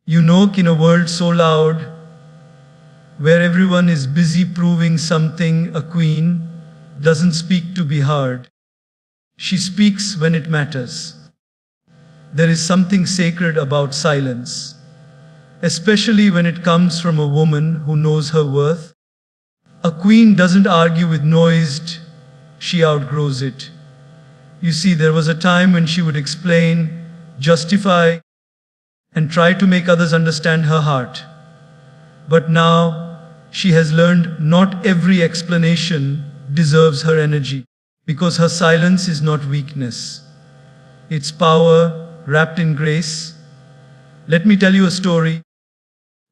You know, in a world so loud, where everyone is busy proving something, a queen doesn't speak to be heard. She speaks when it matters. There is something sacred about silence, especially when it comes from a woman who knows her worth. A queen doesn't argue with noise, she outgrows it. You see, there was a time when she would explain, justify, and try to make others understand her heart. But now, she has learned not every explanation deserves her energy, because her silence is not weakness. It's power wrapped in grace. Let me tell you a story.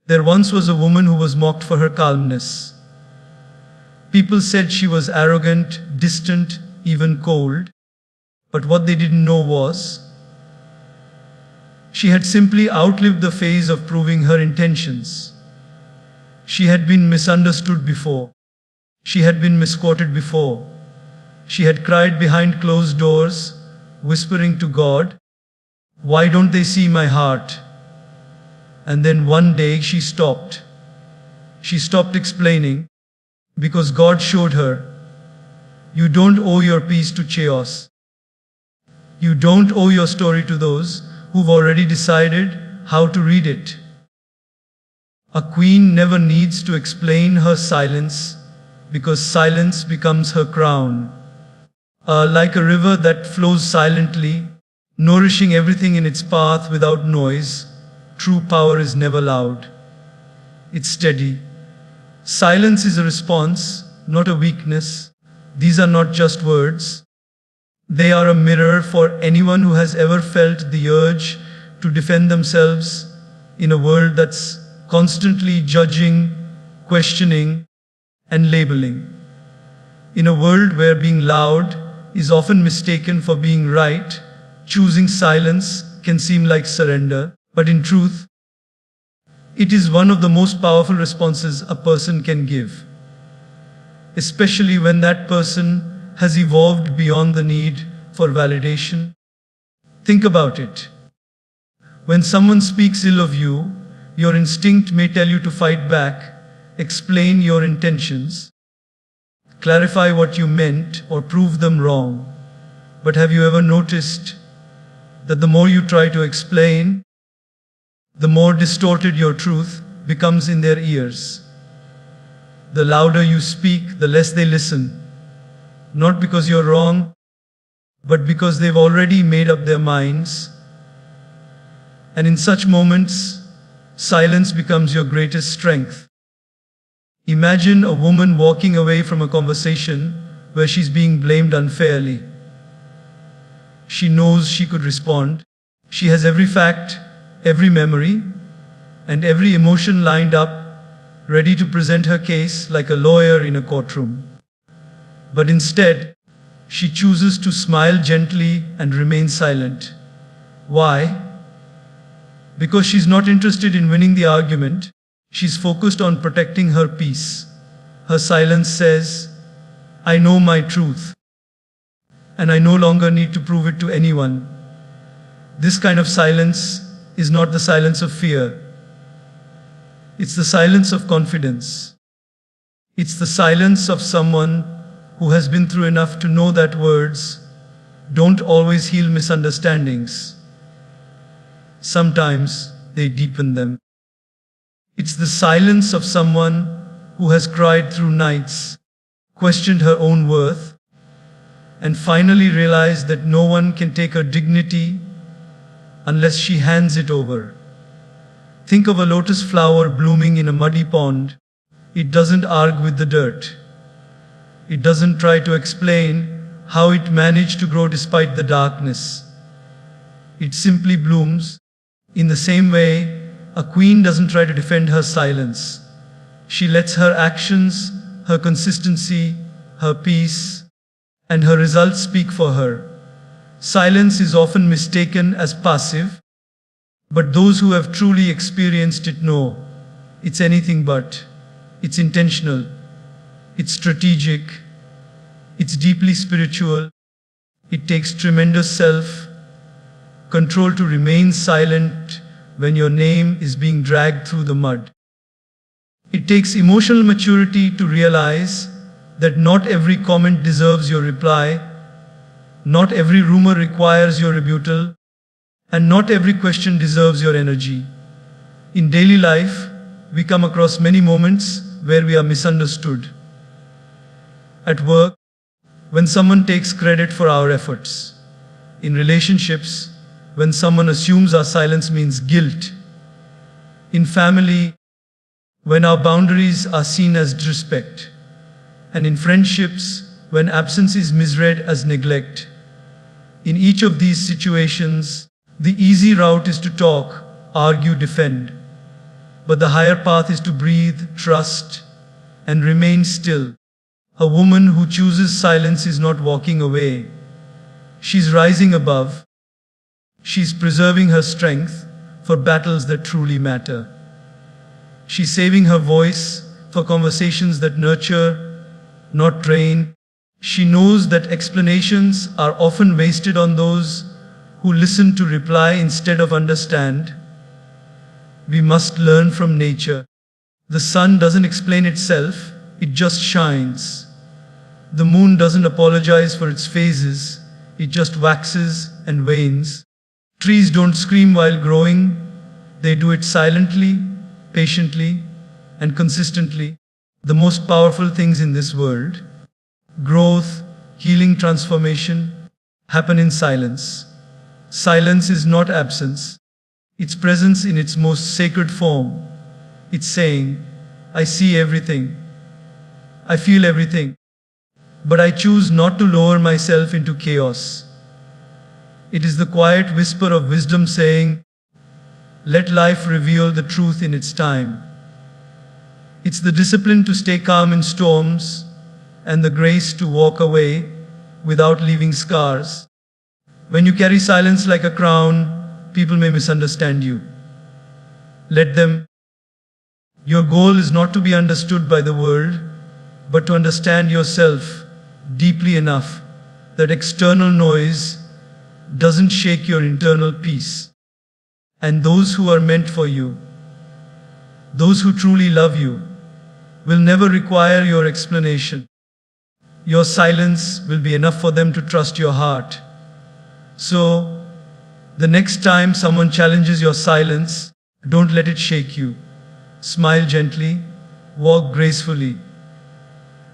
There once was a woman who was mocked for her calmness. People said she was arrogant, distant, even cold. But what they didn't know was, she had simply outlived the phase of proving her intentions. She had been misunderstood before. She had been misquoted before. She had cried behind closed doors, whispering to God, "Why don't they see my heart?" And then one day she stopped. She stopped explaining, because God showed her, you don't owe your peace to chaos. You don't owe your story to those who've already decided how to read it. A queen never needs to explain her silence, because silence becomes her crown. Like a river that flows silently, nourishing everything in its path without noise, true power is never loud. It's steady. Silence is a response, not a weakness. These are not just words. They are a mirror for anyone who has ever felt the urge to defend themselves in a world that's constantly judging, questioning, and labeling. In a world where being loud is often mistaken for being right, choosing silence can seem like surrender, but in truth, it is one of the most powerful responses a person can give, especially when that person has evolved beyond the need for validation. Think about it. When someone speaks ill of you, your instinct may tell you to fight back, explain your intentions, clarify what you meant, or prove them wrong. But have you ever noticed that the more you try to explain, the more distorted your truth becomes in their ears? The louder you speak, the less they listen. Not because you're wrong, but because they've already made up their minds. And in such moments, silence becomes your greatest strength. Imagine a woman walking away from a conversation where she's being blamed unfairly. She knows she could respond. She has every fact, every memory, and every emotion lined up, ready to present her case like a lawyer in a courtroom. But instead, she chooses to smile gently and remain silent. Why? Because she's not interested in winning the argument. She's focused on protecting her peace. Her silence says, I know my truth, and I no longer need to prove it to anyone. This kind of silence is not the silence of fear. It's the silence of confidence. It's the silence of someone who has been through enough to know that words don't always heal misunderstandings. Sometimes they deepen them. It's the silence of someone who has cried through nights, questioned her own worth, and finally realized that no one can take her dignity unless she hands it over. Think of a lotus flower blooming in a muddy pond. It doesn't argue with the dirt. It doesn't try to explain how it managed to grow despite the darkness. It simply blooms. In the same way, a queen doesn't try to defend her silence. She lets her actions, her consistency, her peace, and her results speak for her. Silence is often mistaken as passive, but those who have truly experienced it know it's anything but. It's intentional. It's strategic. It's deeply spiritual. It takes tremendous self-control to remain silent when your name is being dragged through the mud. It takes emotional maturity to realize that not every comment deserves your reply, not every rumor requires your rebuttal, and not every question deserves your energy. In daily life, we come across many moments where we are misunderstood. At work, when someone takes credit for our efforts. In relationships, when someone assumes our silence means guilt. In family, when our boundaries are seen as disrespect. And in friendships, when absence is misread as neglect. In each of these situations, the easy route is to talk, argue, defend. But the higher path is to breathe, trust, and remain still. A woman who chooses silence is not walking away. She's rising above. She's preserving her strength for battles that truly matter. She's saving her voice for conversations that nurture, not drain. She knows that explanations are often wasted on those who listen to reply instead of understand. We must learn from nature. The sun doesn't explain itself, it just shines. The moon doesn't apologize for its phases, it just waxes and wanes. Trees don't scream while growing, they do it silently, patiently, and consistently. The most powerful things in this world, growth, healing, transformation, happen in silence. Silence is not absence. It's presence in its most sacred form. It's saying, I see everything. I feel everything. But I choose not to lower myself into chaos. It is the quiet whisper of wisdom saying, let life reveal the truth in its time. It's the discipline to stay calm in storms and the grace to walk away without leaving scars. When you carry silence like a crown, people may misunderstand you. Let them. Your goal is not to be understood by the world, but to understand yourself deeply enough that external noise doesn't shake your internal peace. And those who are meant for you, those who truly love you, will never require your explanation. Your silence will be enough for them to trust your heart. So, the next time someone challenges your silence, don't let it shake you. Smile gently, walk gracefully.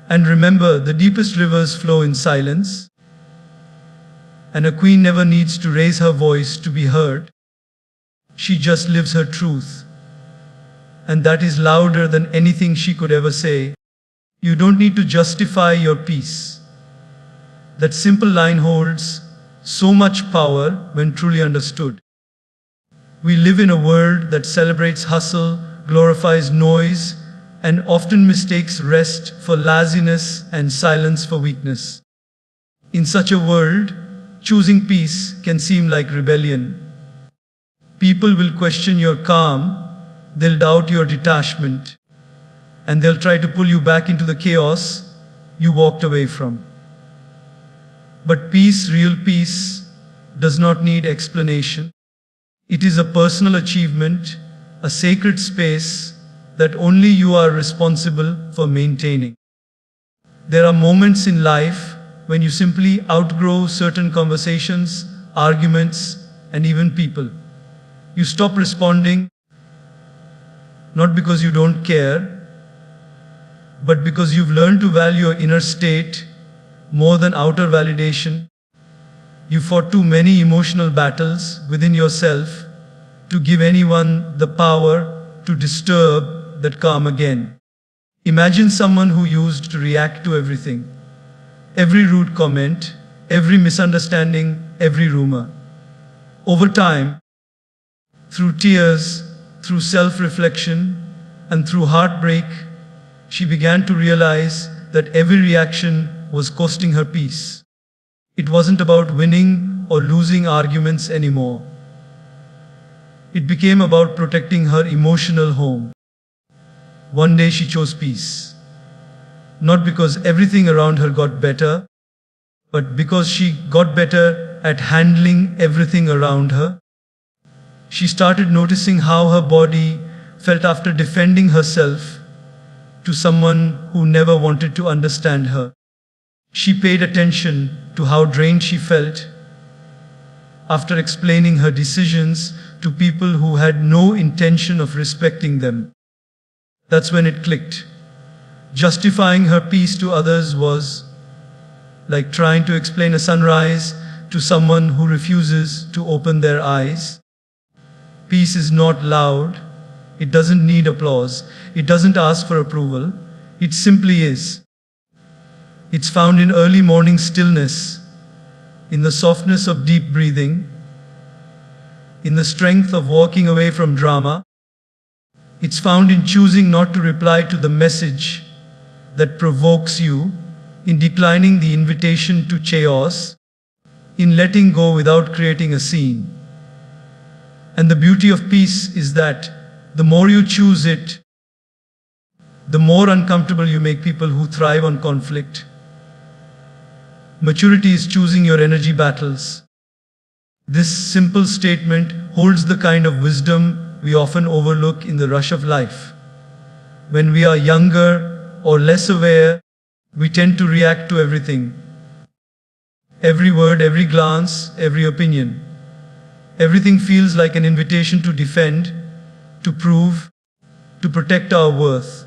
And remember, the deepest rivers flow in silence. And a queen never needs to raise her voice to be heard. She just lives her truth. And that is louder than anything she could ever say. You don't need to justify your peace. That simple line holds so much power when truly understood. We live in a world that celebrates hustle, glorifies noise, and often mistakes rest for laziness and silence for weakness. In such a world, choosing peace can seem like rebellion. People will question your calm, they'll doubt your detachment, and they'll try to pull you back into the chaos you walked away from. But peace, real peace, does not need explanation. It is a personal achievement, a sacred space that only you are responsible for maintaining. There are moments in life when you simply outgrow certain conversations, arguments, and even people. You stop responding, not because you don't care, but because you've learned to value your inner state more than outer validation. You fought too many emotional battles within yourself to give anyone the power to disturb that calm again. Imagine someone who used to react to everything. Every rude comment, every misunderstanding, every rumor. Over time, through tears, through self-reflection, and through heartbreak, she began to realize that every reaction was costing her peace. It wasn't about winning or losing arguments anymore. It became about protecting her emotional home. One day she chose peace. Not because everything around her got better, but because she got better at handling everything around her. She started noticing how her body felt after defending herself to someone who never wanted to understand her. She paid attention to how drained she felt after explaining her decisions to people who had no intention of respecting them. That's when it clicked. Justifying her peace to others was like trying to explain a sunrise to someone who refuses to open their eyes. Peace is not loud. It doesn't need applause. It doesn't ask for approval. It simply is. It's found in early morning stillness, in the softness of deep breathing, in the strength of walking away from drama. It's found in choosing not to reply to the message that provokes you, in declining the invitation to chaos, in letting go without creating a scene. And the beauty of peace is that the more you choose it, the more uncomfortable you make people who thrive on conflict. Maturity is choosing your energy battles. This simple statement holds the kind of wisdom we often overlook in the rush of life. When we are younger or less aware, we tend to react to everything. Every word, every glance, every opinion. Everything feels like an invitation to defend, to prove, to protect our worth.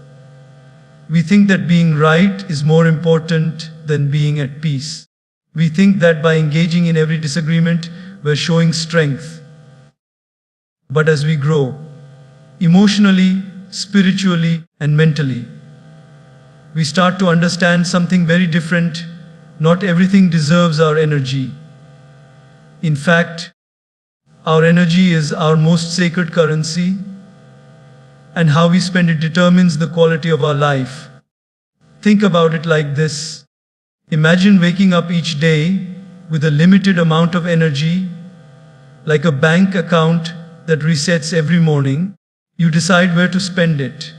We think that being right is more important than being at peace. We think that by engaging in every disagreement, we're showing strength. But as we grow, emotionally, spiritually, and mentally, we start to understand something very different. Not everything deserves our energy. In fact, our energy is our most sacred currency, and how we spend it determines the quality of our life. Think about it like this. Imagine waking up each day with a limited amount of energy, like a bank account that resets every morning. You decide where to spend it.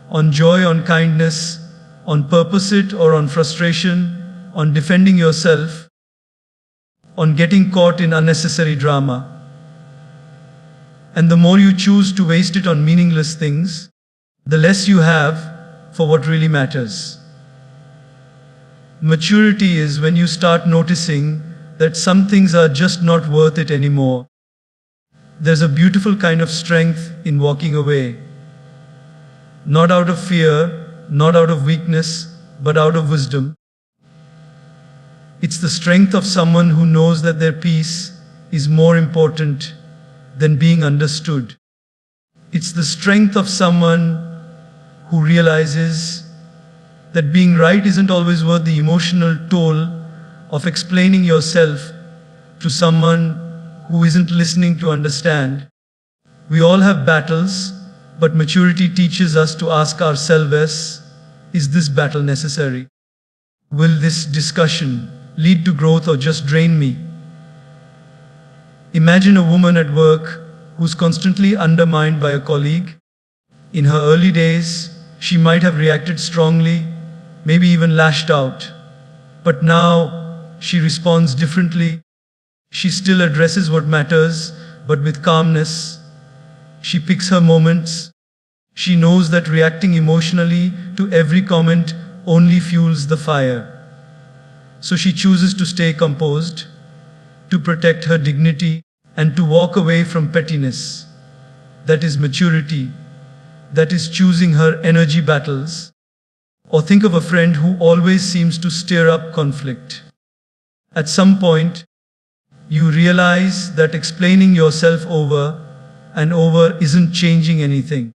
On joy, on kindness, on purpose it, or on frustration, on defending yourself, on getting caught in unnecessary drama. And the more you choose to waste it on meaningless things, the less you have for what really matters. Maturity is when you start noticing that some things are just not worth it anymore. There's a beautiful kind of strength in walking away. Not out of fear, not out of weakness, but out of wisdom. It's the strength of someone who knows that their peace is more important than being understood. It's the strength of someone who realizes that being right isn't always worth the emotional toll of explaining yourself to someone who isn't listening to understand. We all have battles, but maturity teaches us to ask ourselves, is this battle necessary? Will this discussion lead to growth or just drain me? Imagine a woman at work who's constantly undermined by a colleague. In her early days, she might have reacted strongly, maybe even lashed out. But now, she responds differently. She still addresses what matters, but with calmness. She picks her moments. She knows that reacting emotionally to every comment only fuels the fire. So she chooses to stay composed, to protect her dignity, and to walk away from pettiness. That is maturity. That is choosing her energy battles. Or think of a friend who always seems to stir up conflict. At some point, you realize that explaining yourself over and over isn't changing anything.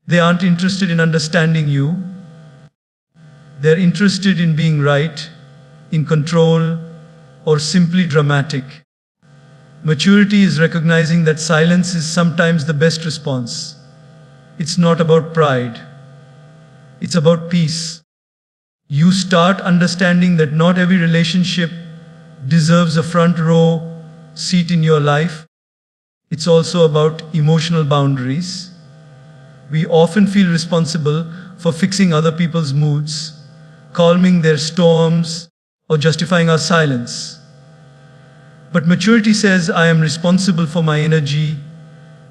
They aren't interested in understanding you. They're interested in being right, in control, or simply dramatic. Maturity is recognizing that silence is sometimes the best response. It's not about pride. It's about peace. You start understanding that not every relationship deserves a front row seat in your life. It's also about emotional boundaries. We often feel responsible for fixing other people's moods, calming their storms, or justifying our silence. But maturity says, I am responsible for my energy,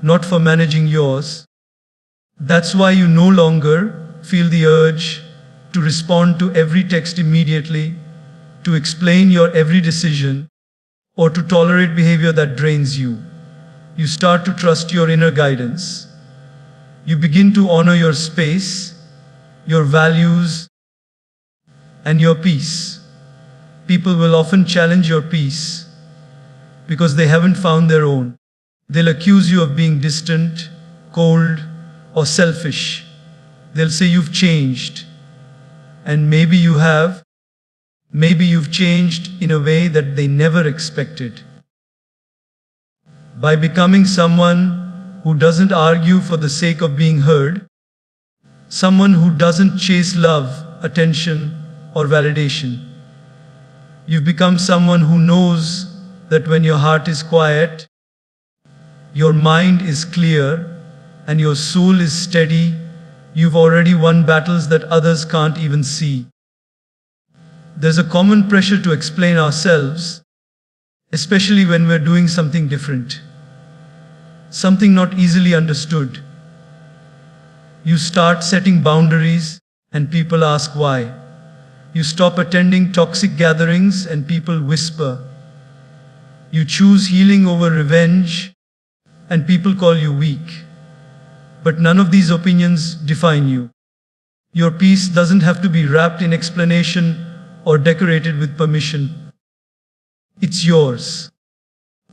not for managing yours. That's why you no longer feel the urge to respond to every text immediately, to explain your every decision, or to tolerate behavior that drains you. You start to trust your inner guidance. You begin to honor your space, your values, and your peace. People will often challenge your peace because they haven't found their own. They'll accuse you of being distant, cold, or selfish. They'll say you've changed. And maybe you have. Maybe you've changed in a way that they never expected. By becoming someone who doesn't argue for the sake of being heard, someone who doesn't chase love, attention, or validation, you've become someone who knows that when your heart is quiet, your mind is clear, and your soul is steady, you've already won battles that others can't even see. There's a common pressure to explain ourselves, especially when we're doing something different, something not easily understood. You start setting boundaries, and people ask why. You stop attending toxic gatherings, and people whisper. You choose healing over revenge, and people call you weak. But none of these opinions define you. Your peace doesn't have to be wrapped in explanation or decorated with permission. It's yours.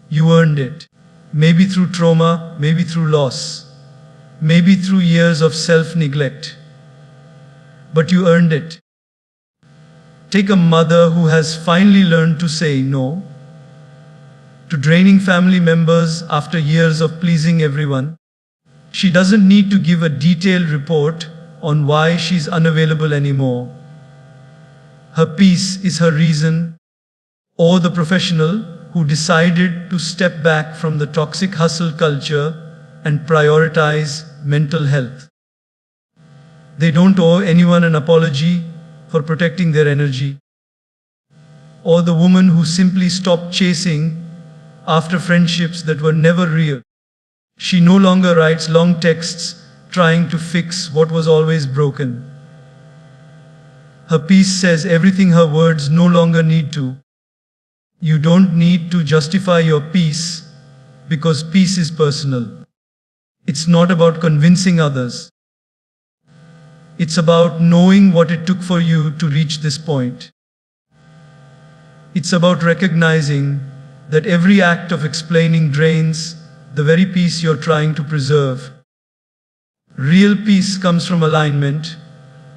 You earned it. Maybe through trauma, maybe through loss, maybe through years of self-neglect. But you earned it. Take a mother who has finally learned to say no to draining family members after years of pleasing everyone. She doesn't need to give a detailed report on why she's unavailable anymore. Her peace is her reason, or the professional who decided to step back from the toxic hustle culture and prioritize mental health. They don't owe anyone an apology for protecting their energy. Or the woman who simply stopped chasing after friendships that were never real. She no longer writes long texts trying to fix what was always broken. Her peace says everything her words no longer need to. You don't need to justify your peace because peace is personal. It's not about convincing others. It's about knowing what it took for you to reach this point. It's about recognizing that every act of explaining drains the very peace you're trying to preserve. Real peace comes from alignment,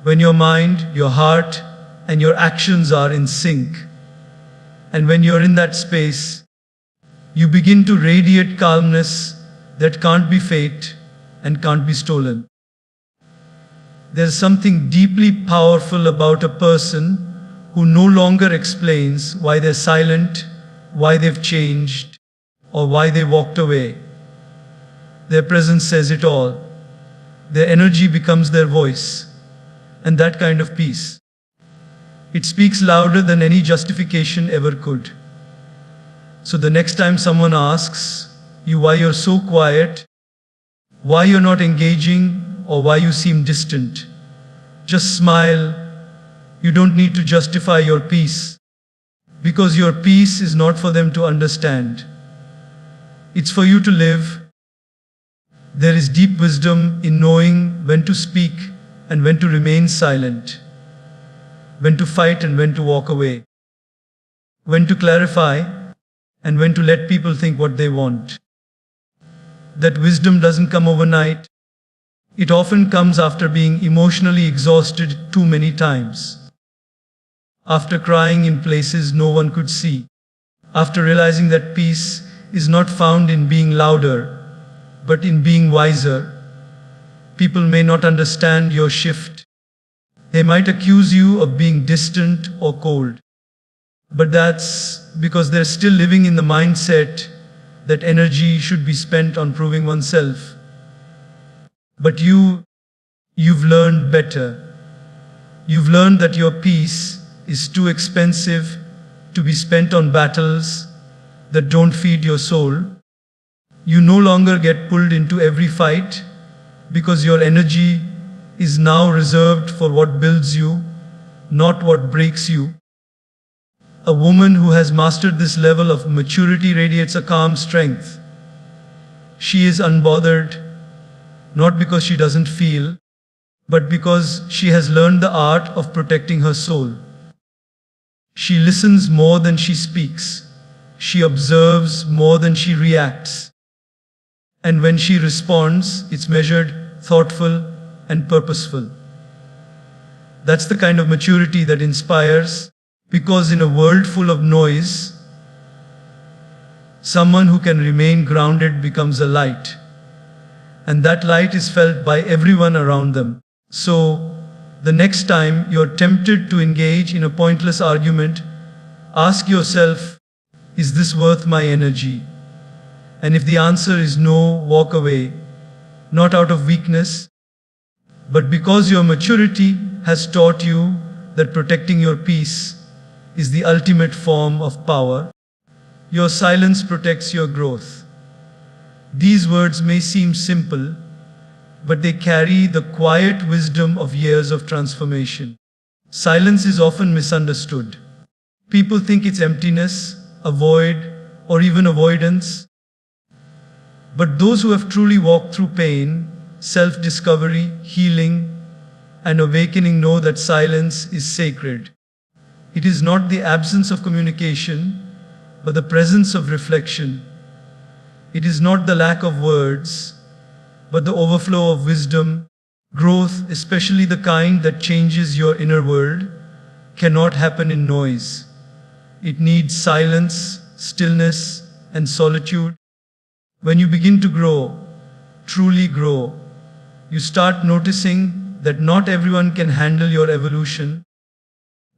when your mind, your heart, and your actions are in sync. And when you're in that space, you begin to radiate calmness that can't be faked and can't be stolen. There's something deeply powerful about a person who no longer explains why they're silent, why they've changed, or why they walked away. Their presence says it all. Their energy becomes their voice. And that kind of peace, it speaks louder than any justification ever could. So the next time someone asks you why you're so quiet, why you're not engaging, or why you seem distant, just smile. You don't need to justify your peace, because your peace is not for them to understand. It's for you to live. There is deep wisdom in knowing when to speak and when to remain silent, when to fight and when to walk away, when to clarify and when to let people think what they want. That wisdom doesn't come overnight. It often comes after being emotionally exhausted too many times, after crying in places no one could see, after realizing that peace is not found in being louder, but in being wiser. People may not understand your shift. They might accuse you of being distant or cold. But that's because they're still living in the mindset that energy should be spent on proving oneself. But you've learned better. You've learned that your peace is too expensive to be spent on battles that don't feed your soul. You no longer get pulled into every fight because your energy is now reserved for what builds you, not what breaks you. A woman who has mastered this level of maturity radiates a calm strength. She is unbothered, not because she doesn't feel, but because she has learned the art of protecting her soul. She listens more than she speaks. She observes more than she reacts. And when she responds, it's measured, thoughtful, and purposeful. That's the kind of maturity that inspires, because in a world full of noise, someone who can remain grounded becomes a light. And that light is felt by everyone around them. So, the next time you're tempted to engage in a pointless argument, ask yourself, is this worth my energy? And if the answer is no, walk away, not out of weakness, but because your maturity has taught you that protecting your peace is the ultimate form of power. Your silence protects your growth. These words may seem simple, but they carry the quiet wisdom of years of transformation. Silence is often misunderstood. People think it's emptiness, a void, or even avoidance. But those who have truly walked through pain, self-discovery, healing, and awakening know that silence is sacred. It is not the absence of communication, but the presence of reflection. It is not the lack of words, but the overflow of wisdom. Growth, especially the kind that changes your inner world, cannot happen in noise. It needs silence, stillness, and solitude. When you begin to grow, truly grow, you start noticing that not everyone can handle your evolution.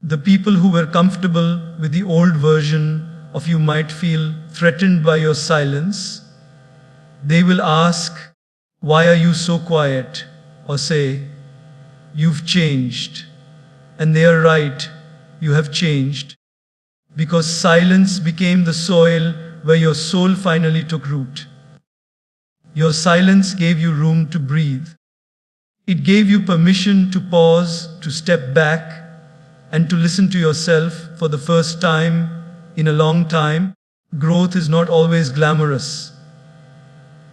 The people who were comfortable with the old version of you might feel threatened by your silence. They will ask, "Why are you so quiet?" Or say, "You've changed." And they are right, you have changed. Because silence became the soil where your soul finally took root. Your silence gave you room to breathe. It gave you permission to pause, to step back, and to listen to yourself for the first time in a long time. Growth is not always glamorous.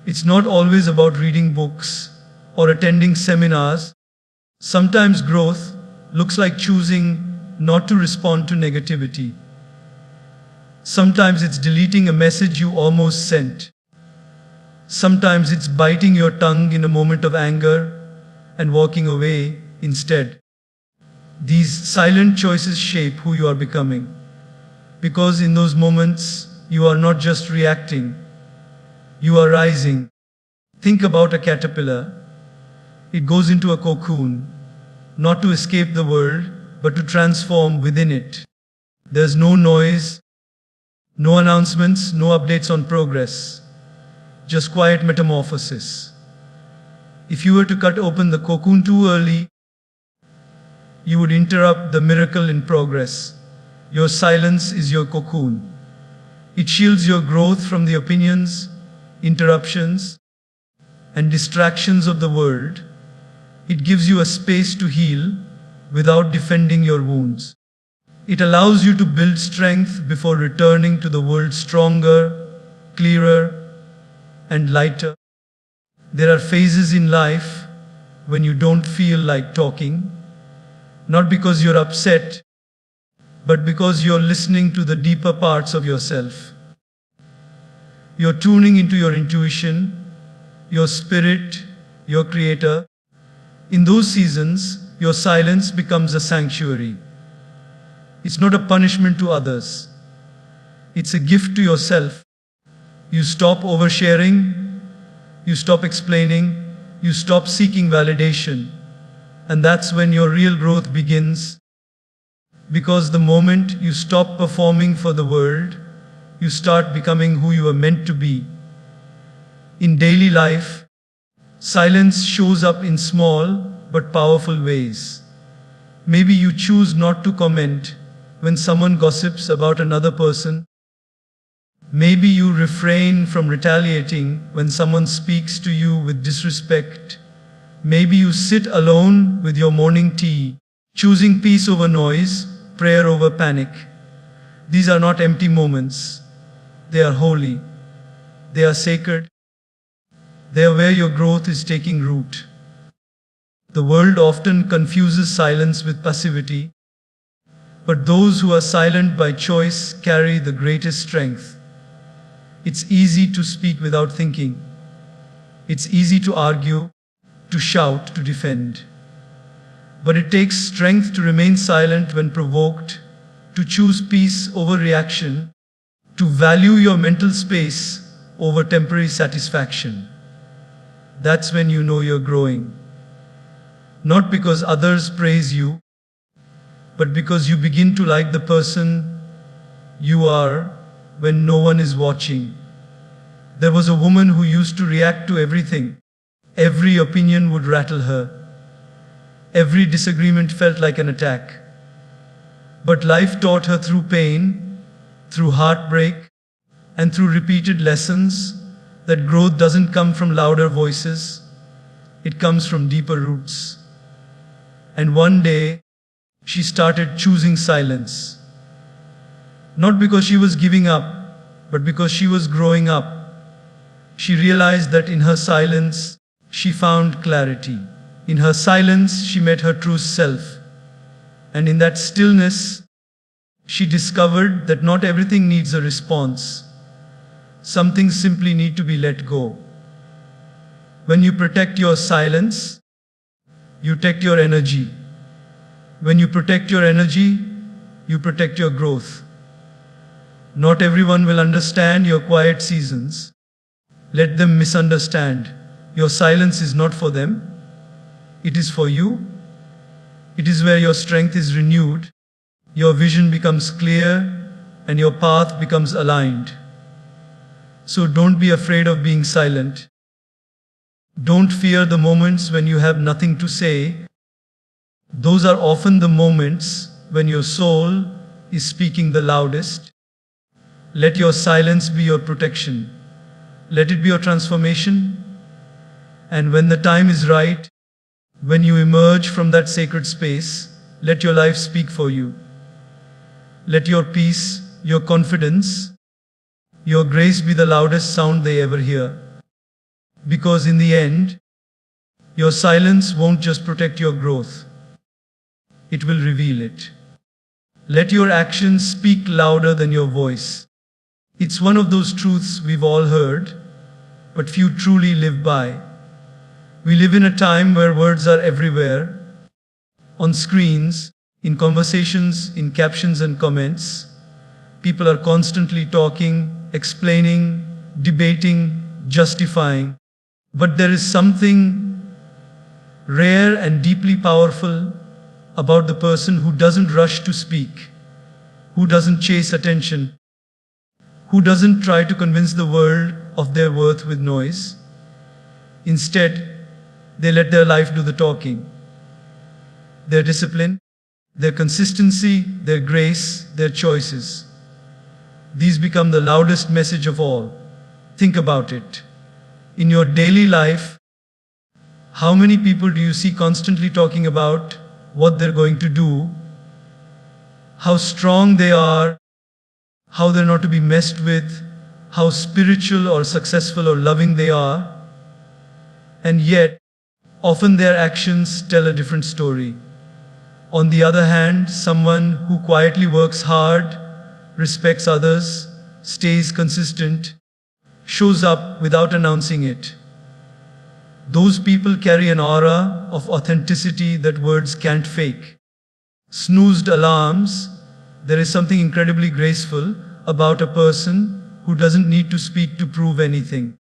It's not always about reading books or attending seminars. Sometimes growth looks like choosing not to respond to negativity. Sometimes it's deleting a message you almost sent. Sometimes it's biting your tongue in a moment of anger and walking away instead. These silent choices shape who you are becoming. Because in those moments, you are not just reacting, you are rising. Think about a caterpillar. It goes into a cocoon, not to escape the world, but to transform within it. There's no noise, no announcements, no updates on progress. Just quiet metamorphosis. If you were to cut open the cocoon too early, you would interrupt the miracle in progress. Your silence is your cocoon. It shields your growth from the opinions, interruptions, and distractions of the world. It gives you a space to heal without defending your wounds. It allows you to build strength before returning to the world stronger, clearer, and lighter. There are phases in life when you don't feel like talking, not because you're upset, but because you're listening to the deeper parts of yourself. You're tuning into your intuition, your spirit, your creator. In those seasons, your silence becomes a sanctuary. It's not a punishment to others. It's a gift to yourself. You stop oversharing, you stop explaining, you stop seeking validation. And that's when your real growth begins. Because the moment you stop performing for the world, you start becoming who you are meant to be. In daily life, silence shows up in small but powerful ways. Maybe you choose not to comment when someone gossips about another person. Maybe you refrain from retaliating when someone speaks to you with disrespect. Maybe you sit alone with your morning tea, choosing peace over noise, prayer over panic. These are not empty moments. They are holy. They are sacred. They are where your growth is taking root. The world often confuses silence with passivity, but those who are silent by choice carry the greatest strength. It's easy to speak without thinking. It's easy to argue, to shout, to defend. But it takes strength to remain silent when provoked, to choose peace over reaction, to value your mental space over temporary satisfaction. That's when you know you're growing. Not because others praise you, but because you begin to like the person you are when no one is watching. There was a woman who used to react to everything. Every opinion would rattle her. Every disagreement felt like an attack. But life taught her through pain, through heartbreak, and through repeated lessons that growth doesn't come from louder voices, it comes from deeper roots. And one day, she started choosing silence. Not because she was giving up, but because she was growing up. She realized that in her silence, she found clarity. In her silence, she met her true self. And in that stillness, she discovered that not everything needs a response. Some things simply need to be let go. When you protect your silence, you protect your energy. When you protect your energy, you protect your growth. Not everyone will understand your quiet seasons. Let them misunderstand. Your silence is not for them. It is for you. It is where your strength is renewed, your vision becomes clear, and your path becomes aligned. So don't be afraid of being silent. Don't fear the moments when you have nothing to say. Those are often the moments when your soul is speaking the loudest. Let your silence be your protection. Let it be your transformation. And when the time is right, when you emerge from that sacred space, let your life speak for you. Let your peace, your confidence, your grace be the loudest sound they ever hear. Because in the end, your silence won't just protect your growth, it will reveal it. Let your actions speak louder than your voice. It's one of those truths we've all heard, but few truly live by. We live in a time where words are everywhere, on screens, in conversations, in captions and comments. People are constantly talking, explaining, debating, justifying. But there is something rare and deeply powerful about the person who doesn't rush to speak, who doesn't chase attention, who doesn't try to convince the world of their worth with noise. Instead, they let their life do the talking. Their discipline, their consistency, their grace, their choices. These become the loudest message of all. Think about it. In your daily life, how many people do you see constantly talking about what they're going to do, how strong they are, how they're not to be messed with, how spiritual or successful or loving they are? And yet, often their actions tell a different story. On the other hand, someone who quietly works hard, respects others, stays consistent, shows up without announcing it. Those people carry an aura of authenticity that words can't fake. Snoozed alarms, there is something incredibly graceful about a person who doesn't need to speak to prove anything.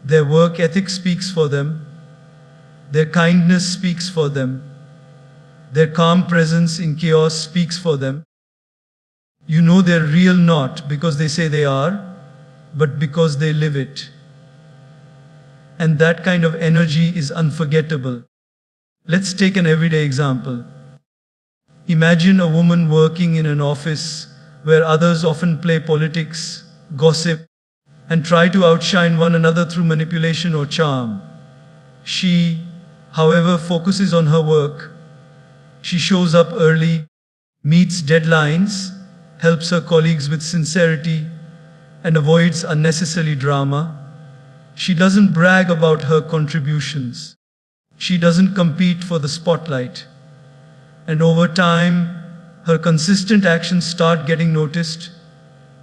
Their work ethic speaks for them. Their kindness speaks for them. Their calm presence in chaos speaks for them. You know they're real not because they say they are, but because they live it. And that kind of energy is unforgettable. Let's take an everyday example. Imagine a woman working in an office where others often play politics, gossip, and try to outshine one another through manipulation or charm. She, however, focuses on her work. She shows up early, meets deadlines, helps her colleagues with sincerity, and avoids unnecessary drama. She doesn't brag about her contributions. She doesn't compete for the spotlight. And over time, her consistent actions start getting noticed,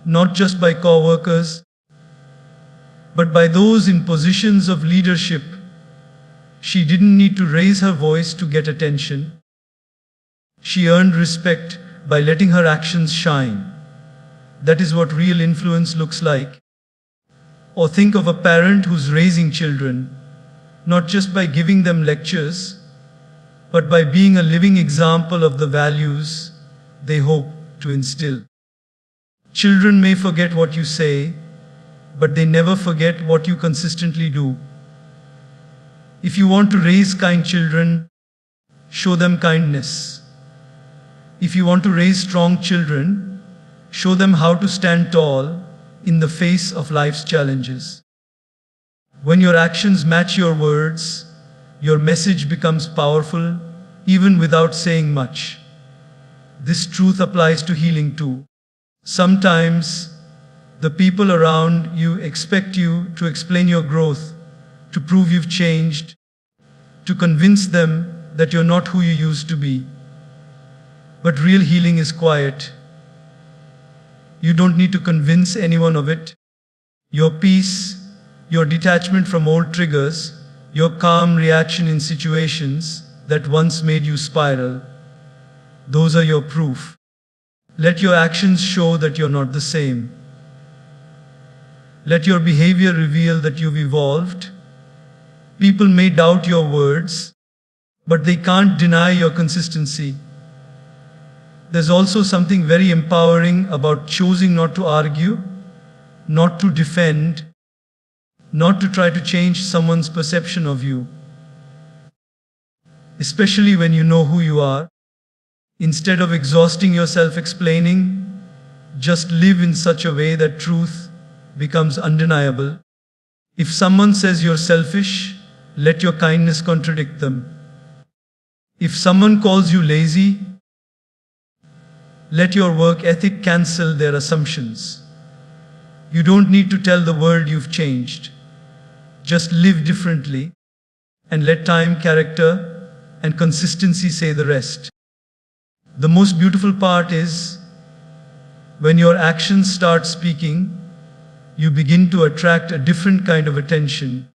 not just by co-workers, but by those in positions of leadership. She didn't need to raise her voice to get attention. She earned respect by letting her actions shine. That is what real influence looks like. Or think of a parent who's raising children, not just by giving them lectures, but by being a living example of the values they hope to instill. Children may forget what you say, but they never forget what you consistently do. If you want to raise kind children, show them kindness. If you want to raise strong children, show them how to stand tall in the face of life's challenges. When your actions match your words, your message becomes powerful, even without saying much. This truth applies to healing too. Sometimes, the people around you expect you to explain your growth, to prove you've changed, to convince them that you're not who you used to be. But real healing is quiet. You don't need to convince anyone of it. Your peace, your detachment from old triggers, your calm reaction in situations that once made you spiral, those are your proof. Let your actions show that you're not the same. Let your behavior reveal that you've evolved. People may doubt your words, but they can't deny your consistency. There's also something very empowering about choosing not to argue, not to defend, not to try to change someone's perception of you. Especially when you know who you are. Instead of exhausting yourself explaining, just live in such a way that truth becomes undeniable. If someone says you're selfish, let your kindness contradict them. If someone calls you lazy, let your work ethic cancel their assumptions. You don't need to tell the world you've changed. Just live differently and let time, character, and consistency say the rest. The most beautiful part is when your actions start speaking, you begin to attract a different kind of attention,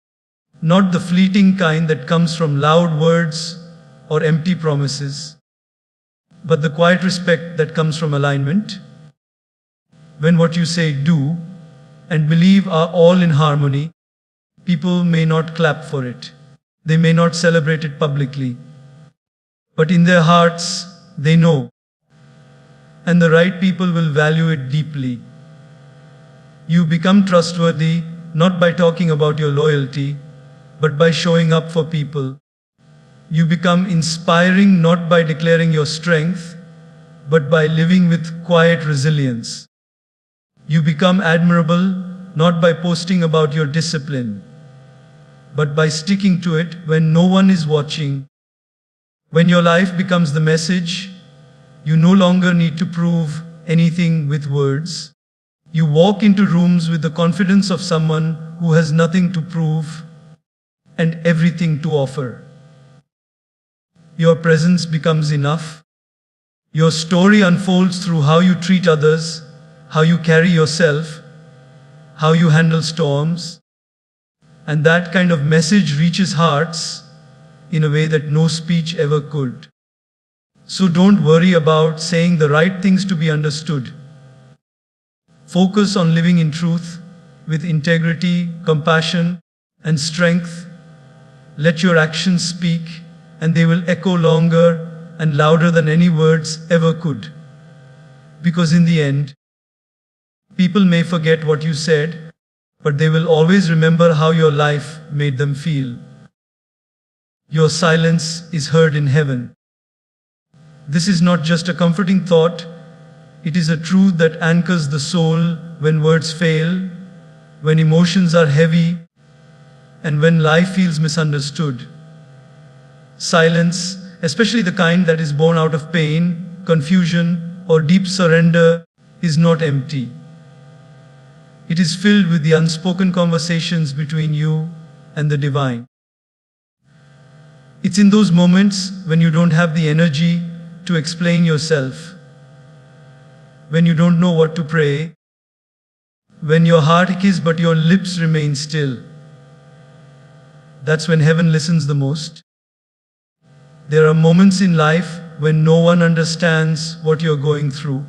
not the fleeting kind that comes from loud words or empty promises, but the quiet respect that comes from alignment. When what you say, do, and believe are all in harmony, people may not clap for it. They may not celebrate it publicly. But in their hearts, they know. And the right people will value it deeply. You become trustworthy not by talking about your loyalty, but by showing up for people. You become inspiring not by declaring your strength, but by living with quiet resilience. You become admirable not by posting about your discipline, but by sticking to it when no one is watching. When your life becomes the message, you no longer need to prove anything with words. You walk into rooms with the confidence of someone who has nothing to prove and everything to offer. Your presence becomes enough. Your story unfolds through how you treat others, how you carry yourself, how you handle storms. And that kind of message reaches hearts in a way that no speech ever could. So don't worry about saying the right things to be understood. Focus on living in truth with integrity, compassion, and strength. Let your actions speak, and they will echo longer and louder than any words ever could. Because in the end, people may forget what you said, but they will always remember how your life made them feel. Your silence is heard in heaven. This is not just a comforting thought, it is a truth that anchors the soul when words fail, when emotions are heavy, and when life feels misunderstood. Silence, especially the kind that is born out of pain, confusion, or deep surrender, is not empty. It is filled with the unspoken conversations between you and the divine. It's in those moments when you don't have the energy to explain yourself, when you don't know what to pray, when your heart aches but your lips remain still. That's when heaven listens the most. There are moments in life when no one understands what you're going through.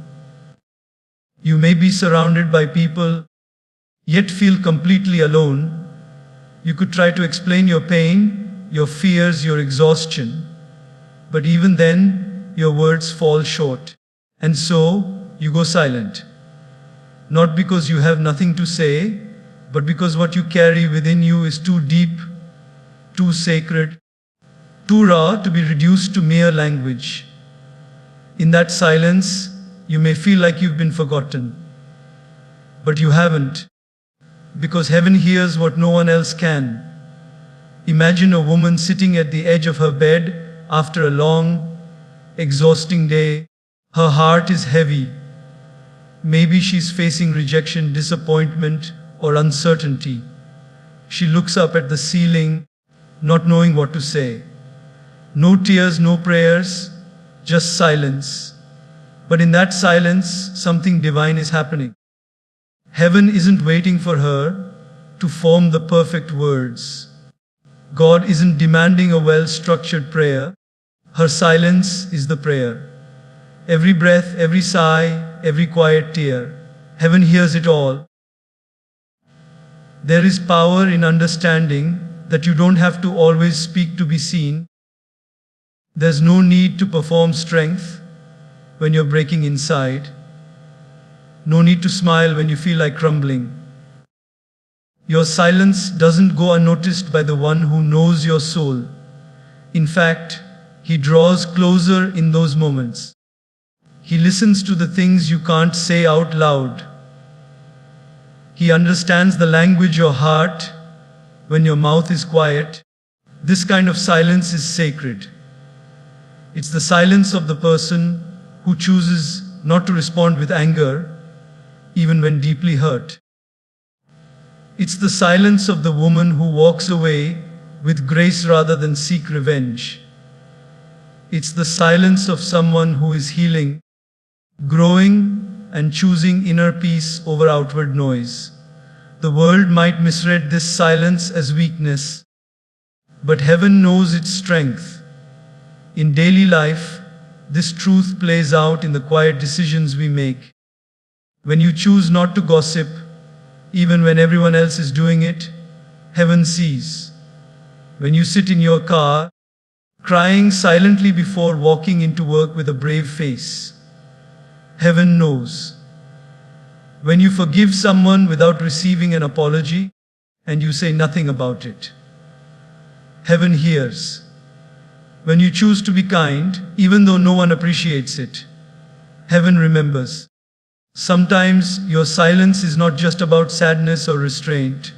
You may be surrounded by people, yet feel completely alone. You could try to explain your pain, your fears, your exhaustion. But even then, your words fall short. And so, you go silent. Not because you have nothing to say, but because what you carry within you is too deep, too sacred, too raw to be reduced to mere language. In that silence, you may feel like you've been forgotten. But you haven't, because heaven hears what no one else can. Imagine a woman sitting at the edge of her bed after a long, exhausting day. Her heart is heavy. Maybe she's facing rejection, disappointment, or uncertainty. She looks up at the ceiling, not knowing what to say. No tears, no prayers, just silence. But in that silence, something divine is happening. Heaven isn't waiting for her to form the perfect words. God isn't demanding a well-structured prayer. Her silence is the prayer. Every breath, every sigh, every quiet tear. Heaven hears it all. There is power in understanding that you don't have to always speak to be seen. There's no need to perform strength when you're breaking inside. No need to smile when you feel like crumbling. Your silence doesn't go unnoticed by the one who knows your soul. In fact, he draws closer in those moments. He listens to the things you can't say out loud. He understands the language your heart when your mouth is quiet. This kind of silence is sacred. It's the silence of the person who chooses not to respond with anger, even when deeply hurt. It's the silence of the woman who walks away with grace rather than seek revenge. It's the silence of someone who is healing, growing, and choosing inner peace over outward noise. The world might misread this silence as weakness, but heaven knows its strength. In daily life, this truth plays out in the quiet decisions we make. When you choose not to gossip, even when everyone else is doing it, heaven sees. When you sit in your car, crying silently before walking into work with a brave face, heaven knows. When you forgive someone without receiving an apology, and you say nothing about it, heaven hears. When you choose to be kind, even though no one appreciates it, heaven remembers. Sometimes your silence is not just about sadness or restraint.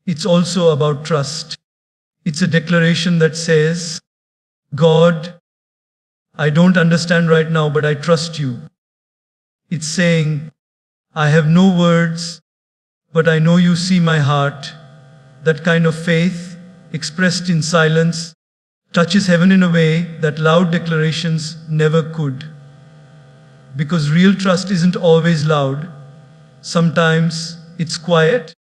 It's also about trust. It's a declaration that says, God, I don't understand right now, but I trust you. It's saying, I have no words, but I know you see my heart. That kind of faith, expressed in silence, touches heaven in a way that loud declarations never could. Because real trust isn't always loud. Sometimes it's quiet.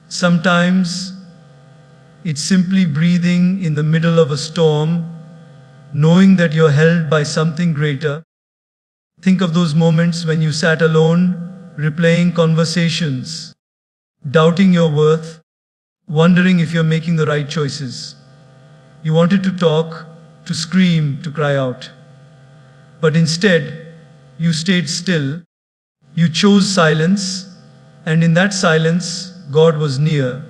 Sometimes it's simply breathing in the middle of a storm, knowing that you're held by something greater. Think of those moments when you sat alone, replaying conversations, doubting your worth, wondering if you're making the right choices. You wanted to talk, to scream, to cry out. But instead, you stayed still. You chose silence, and in that silence, God was near.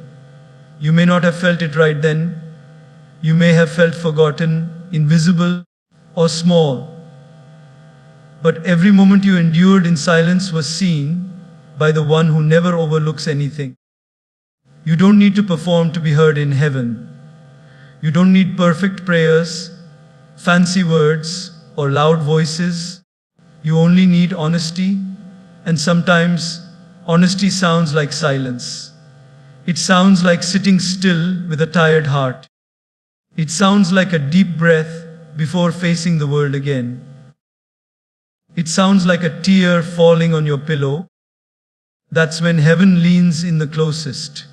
You may not have felt it right then. You may have felt forgotten, invisible, or small. But every moment you endured in silence was seen by the one who never overlooks anything. You don't need to perform to be heard in heaven. You don't need perfect prayers, fancy words, or loud voices. You only need honesty, and sometimes honesty sounds like silence. It sounds like sitting still with a tired heart. It sounds like a deep breath before facing the world again. It sounds like a tear falling on your pillow. That's when heaven leans in the closest.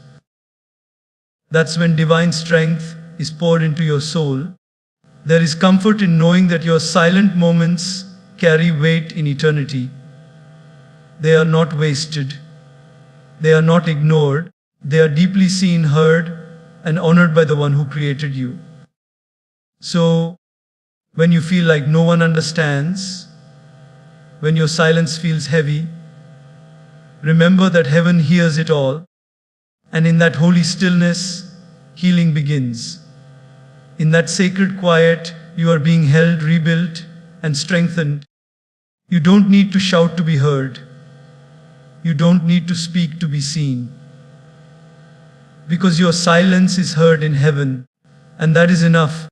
That's when divine strength is poured into your soul. There is comfort in knowing that your silent moments carry weight in eternity. They are not wasted. They are not ignored. They are deeply seen, heard, and honored by the one who created you. So, when you feel like no one understands, when your silence feels heavy, remember that heaven hears it all, and in that holy stillness, healing begins. In that sacred quiet, you are being held, rebuilt, and strengthened. You don't need to shout to be heard. You don't need to speak to be seen. Because your silence is heard in heaven, and that is enough.